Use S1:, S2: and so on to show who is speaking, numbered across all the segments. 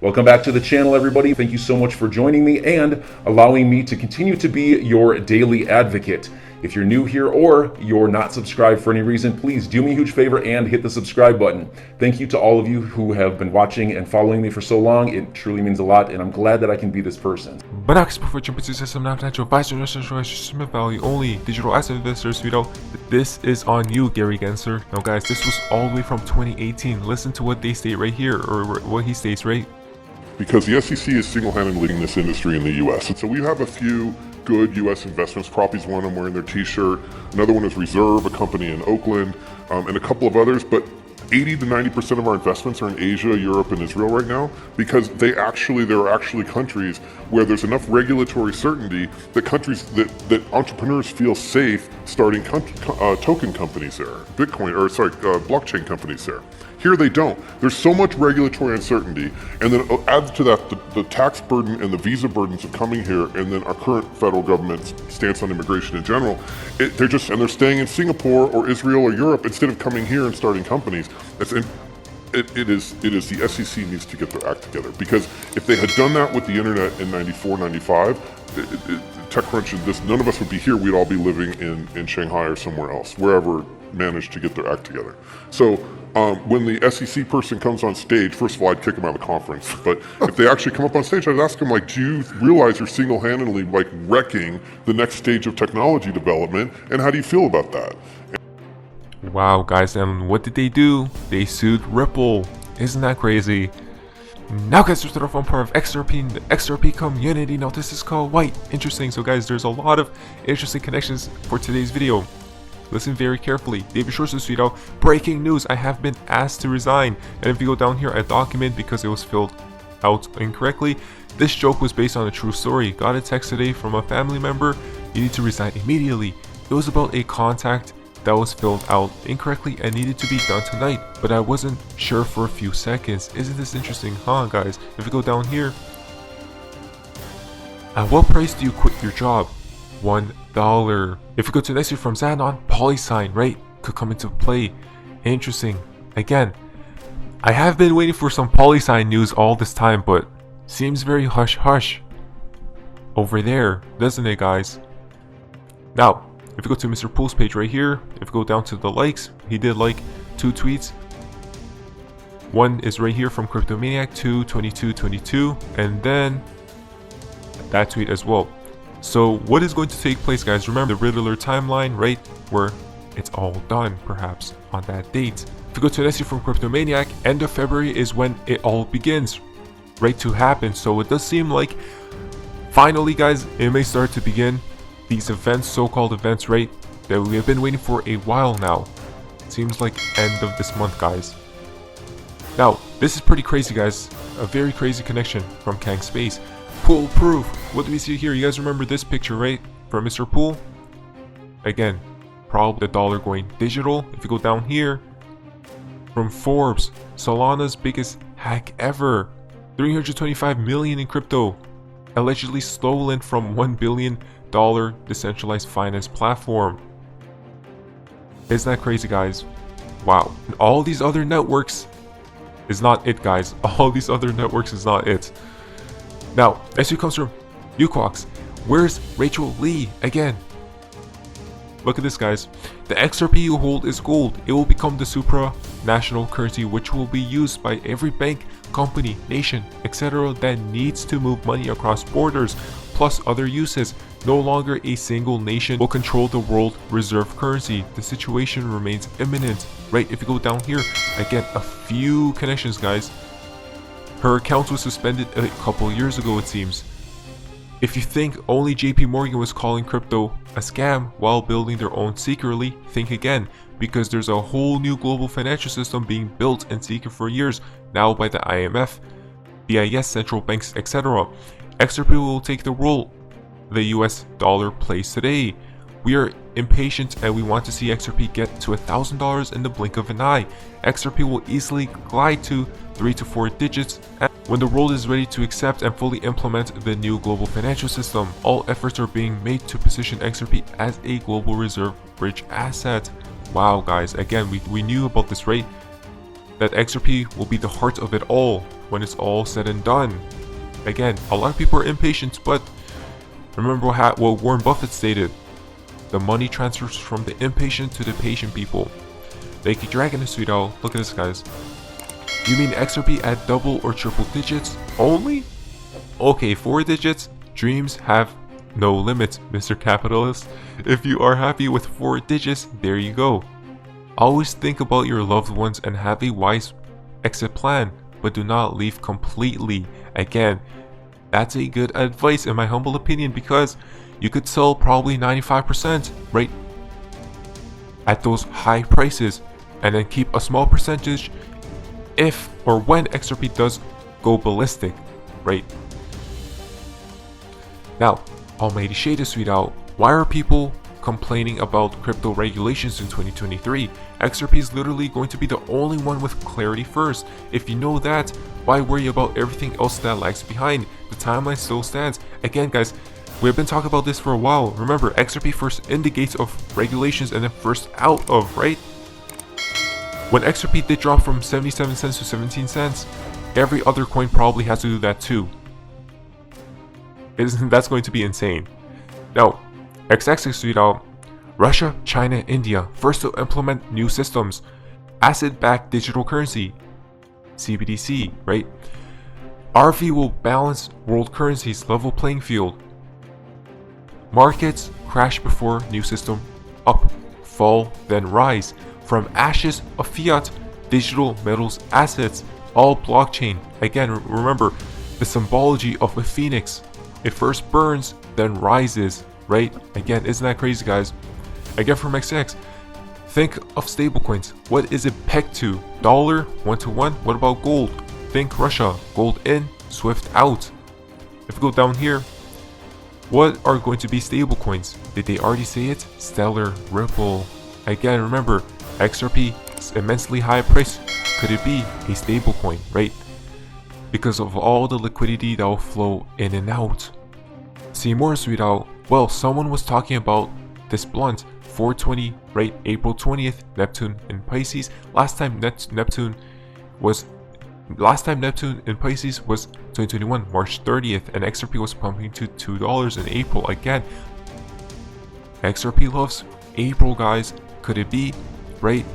S1: Welcome back to the channel, everybody. Thank you so much for joining me and allowing me to continue to be your daily advocate. If you're new here or you're not subscribed for any reason, please do me a huge favor and hit the subscribe button. Thank you to all of you who have been watching and following me for so long. It truly means a lot, and I'm glad that I can be this person.
S2: But now, before jumping into some non-financial advice or investment value only digital asset investors, this is on you, Gary Gensler. Now, guys, this was all the way from 2018. Listen to what they state right here, or what he states, right?
S3: Because the SEC is single-handedly leading this industry in the U.S. And so we have a few good U.S. investments. Proppy's one, I'm wearing their t-shirt. Another one is Reserve, a company in Oakland, and a couple of others. But 80 to 90% of our investments are in Asia, Europe, and Israel right now, because there are actually countries where there's enough regulatory certainty that that entrepreneurs feel safe starting token companies there, blockchain companies there. Here they don't. There's so much regulatory uncertainty, and then add to that the tax burden and the visa burdens of coming here, and then our current federal government's stance on immigration in general. They're staying in Singapore or Israel or Europe instead of coming here and starting companies. It is the SEC needs to get their act together, because if they had done that with the internet in 94, 95, TechCrunch and none of us would be here. We'd all be living in Shanghai or somewhere else, wherever managed to get their act together. So when the SEC person comes on stage, first of all, I'd kick them out of the conference. But if they actually come up on stage, I'd ask them, like, do you realize you're single-handedly wrecking the next stage of technology development, and how do you feel about that?
S2: Wow, guys, and what did they do? They sued Ripple. Isn't that crazy? Now, guys, there's the fun part of XRP, the XRP community. Now, this is called White. Interesting. So, guys, there's a lot of interesting connections for today's video. Listen very carefully. David Short says, breaking news, I have been asked to resign. And if you go down here, I document because it was filled out incorrectly. This joke was based on a true story. Got a text today from a family member. You need to resign immediately. It was about a contact that was filled out incorrectly and needed to be done tonight, but I wasn't sure for a few seconds. Isn't this interesting, huh, guys? If you go down here, at what price do you quit your job? $1. If you go to next year from Xanon, PolySign, right, could come into play. Interesting. Again, I have been waiting for some PolySign news all this time, but seems very hush-hush over there, doesn't it, guys? Now, if you go to Mr. Pool's page right here, if you go down to the likes, he did like 2 tweets. One is right here from Cryptomaniac 2/22/22, and then that tweet as well. So what is going to take place, guys? Remember the Riddler timeline, right? Where it's all done, perhaps, on that date. If you go to an essay from Cryptomaniac, end of February is when it all begins, right, to happen. So it does seem like, finally, guys, it may start to begin. These events, so-called events, right, that we have been waiting for a while now. Seems like end of this month, guys. Now, this is pretty crazy, guys. A very crazy connection from Kang Space. Pool proof. What do we see here? You guys remember this picture, right? From Mr. Pool? Again, probably the dollar going digital. If you go down here, from Forbes, Solana's biggest hack ever. 325 million in crypto. Allegedly stolen from $1 billion decentralized finance platform. Isn't that crazy, guys? Wow. And all these other networks is not it, guys. All these other networks is not it. Now, SU comes from Uquox. Where's Rachel Lee again? Look at this, guys. The XRP you hold is gold. It will become the supranational currency, which will be used by every bank, company, nation, etc. that needs to move money across borders, plus other uses. No longer a single nation will control the world reserve currency. The situation remains imminent. Right, if you go down here, again, a few connections, guys. Her account was suspended a couple years ago, it seems. If you think only JP Morgan was calling crypto a scam while building their own secretly, think again, because there's a whole new global financial system being built in secret for years now by the IMF, BIS, central banks, etc. XRP will take the role the US dollar plays today. We are impatient and we want to see XRP get to $1,000 in the blink of an eye. XRP will easily glide to 3 to 4 digits when the world is ready to accept and fully implement the new global financial system. All efforts are being made to position XRP as a global reserve bridge asset. Wow, guys, again, we knew about this, right? That XRP will be the heart of it all. when it's all said and done. Again, a lot of people are impatient, but remember what Warren Buffett stated. The money transfers from the impatient to the patient people. Thank you, Dragon and Sweet Owl. Look at this, guys. You mean XRP at double or triple digits only? Okay, 4 digits. Dreams have no limits, Mr. Capitalist. If you are happy with 4 digits, there you go. Always think about your loved ones and have a wise exit plan, but do not leave completely. Again, that's a good advice in my humble opinion, because you could sell probably 95%, right, at those high prices, and then keep a small percentage if or when XRP does go ballistic, right? Now, Almighty Shade is Sweet Out. Why are people complaining about crypto regulations in 2023? XRP is literally going to be the only one with clarity first. If you know that, why worry about everything else that lags behind? The timeline still stands. Again, guys, we've been talking about this for a while. Remember, XRP first in the gates of regulations and then first out of, right? When XRP did drop from 77 cents to 17 cents, every other coin probably has to do that too. That's going to be insane. Now, XX tweet out, Russia, China, India, first to implement new systems. Asset-backed digital currency, CBDC, right? RV will balance world currencies, level playing field. Markets crash before new system, up, fall, then rise. From ashes of fiat, digital metals assets, all blockchain. Again, remember the symbology of a phoenix. It first burns, then rises, right? Again, isn't that crazy, guys? Again, from XX, think of stablecoins. What is it pegged to? Dollar, 1-to-1? What about gold? Think Russia, gold in, SWIFT out. If we go down here, what are going to be stablecoins? Did they already say it? Stellar, Ripple. Again, remember, XRP's immensely high price. Could it be a stablecoin, right? Because of all the liquidity that will flow in and out. See more, Sweet Out. Well, someone was talking about this blunt, 420, right? April 20th, Neptune in Pisces. Last time Neptune in Pisces was 2021, March 30th, and XRP was pumping to $2 in April. Again, XRP loves April, guys. Could it be, right?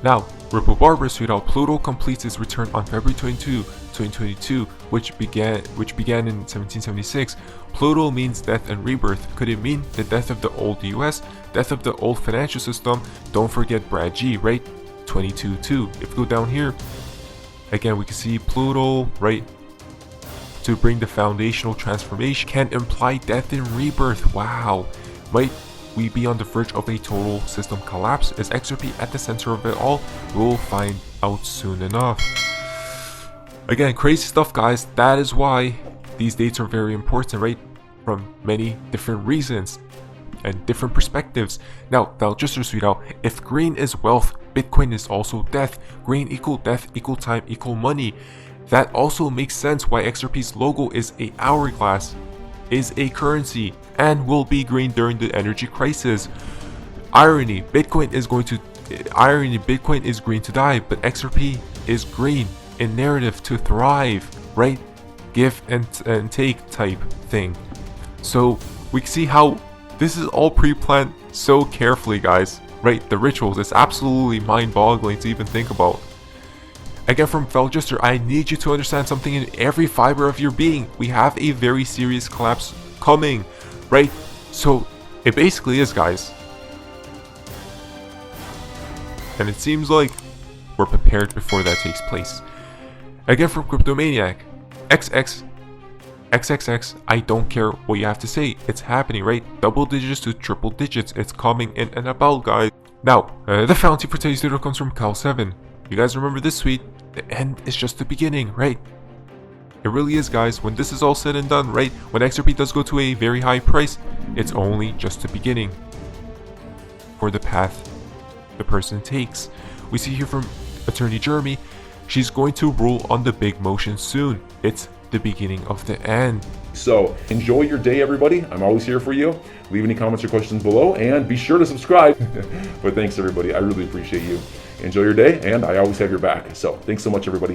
S2: Now, Ripple Barber Sweet Out, Pluto completes its return on February 22, 2022, which began in 1776. Pluto means death and rebirth. Could it mean the death of the old US, death of the old financial system? Don't forget Brad G, right? 22-2. If we go down here, again, we can see Pluto, right? To bring the foundational transformation can imply death and rebirth. Wow. Might we be on the verge of a total system collapse? Is XRP at the center of it all? We'll find out soon enough. Again, crazy stuff, guys. That is why these dates are very important, right? From many different reasons and different perspectives. Now, just to sweet out, if green is wealth, Bitcoin is also death. Green equal death equal time equal money. That also makes sense why XRP's logo is a hourglass, is a currency, and will be green during the energy crisis. Irony, Bitcoin is green to die, but XRP is green in narrative to thrive, right? Give and take type thing. So we can see how this is all pre-planned so carefully, guys, right? The rituals, it's absolutely mind-boggling to even think about. Again, from Felgister, I need you to understand something in every fiber of your being. We have a very serious collapse coming, right? So it basically is, guys. And it seems like we're prepared before that takes place. Again, from Cryptomaniac, XXX, I don't care what you have to say. It's happening, right? Double digits to triple digits. It's coming in and about, guys. Now, the fountain for today's video comes from Cal7. You guys remember this tweet? The end is just the beginning, right? It really is, guys. When this is all said and done, right? When XRP does go to a very high price, it's only just the beginning for the path the person takes. We see here from Attorney Jeremy, she's going to rule on the big motion soon. It's the beginning of the end.
S1: So enjoy your day, everybody. I'm always here for you. Leave any comments or questions below, and be sure to subscribe. But thanks, everybody. I really appreciate you. Enjoy your day, and I always have your back. So thanks so much, everybody.